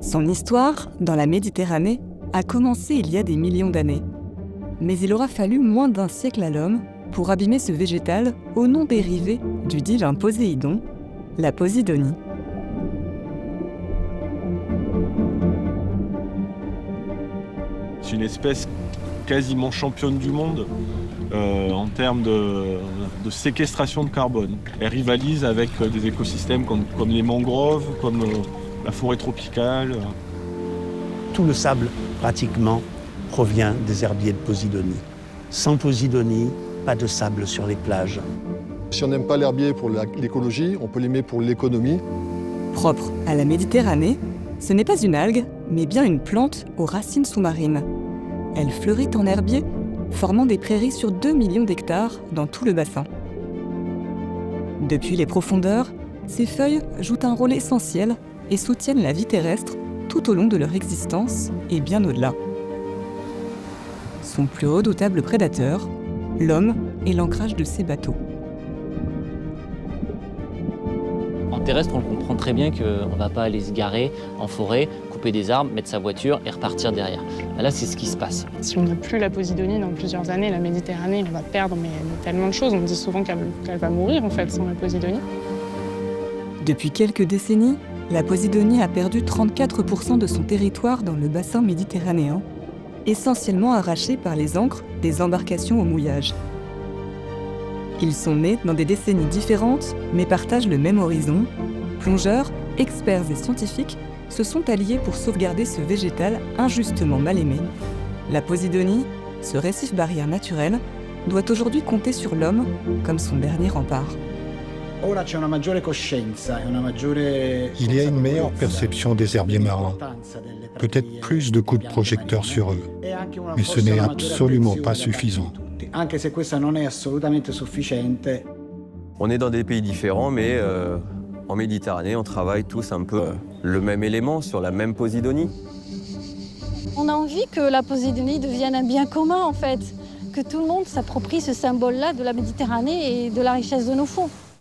Son histoire, dans la Méditerranée, a commencé il y a des millions d'années. Mais il aura fallu moins d'1 siècle à l'homme pour abîmer ce végétal au nom dérivé du divin Poséidon, la Posidonie. C'est une espèce quasiment championne du monde en termes de séquestration de carbone. Elle rivalise avec des écosystèmes comme les mangroves, comme la forêt tropicale. Tout le sable, pratiquement, provient des herbiers de Posidonie. Sans Posidonie, pas de sable sur les plages. Si on n'aime pas l'herbier pour l'écologie, on peut l'aimer pour l'économie. Propre à la Méditerranée, ce n'est pas une algue, mais bien une plante aux racines sous-marines. Elle fleurit en herbier, formant des prairies sur 2 millions d'hectares dans tout le bassin. Depuis les profondeurs, ces feuilles jouent un rôle essentiel et soutiennent la vie terrestre tout au long de leur existence et bien au-delà. Son plus redoutable prédateur, l'homme et l'ancrage de ses bateaux. En terrestre, on comprend très bien qu'on ne va pas aller se garer en forêt, couper des arbres, mettre sa voiture et repartir derrière. Là, c'est ce qui se passe. Si on n'a plus la Posidonie dans plusieurs années, la Méditerranée, on va perdre tellement de choses. On dit souvent qu'elle va mourir en fait sans la Posidonie. Depuis quelques décennies, la Posidonie a perdu 34% de son territoire dans le bassin méditerranéen, essentiellement arraché par les ancres des embarcations au mouillage. Ils sont nés dans des décennies différentes, mais partagent le même horizon. Plongeurs, experts et scientifiques se sont alliés pour sauvegarder ce végétal injustement mal aimé. La Posidonie, ce récif barrière naturel, doit aujourd'hui compter sur l'homme comme son dernier rempart. Il y a une meilleure perception des herbiers marins, peut-être plus de coups de projecteur sur eux, mais ce n'est absolument pas suffisant. On est dans des pays différents, mais en Méditerranée, on travaille tous un peu le même élément sur la même Posidonie. On a envie que la Posidonie devienne un bien commun, en fait, que tout le monde s'approprie ce symbole-là de la Méditerranée et de la richesse de nos fonds.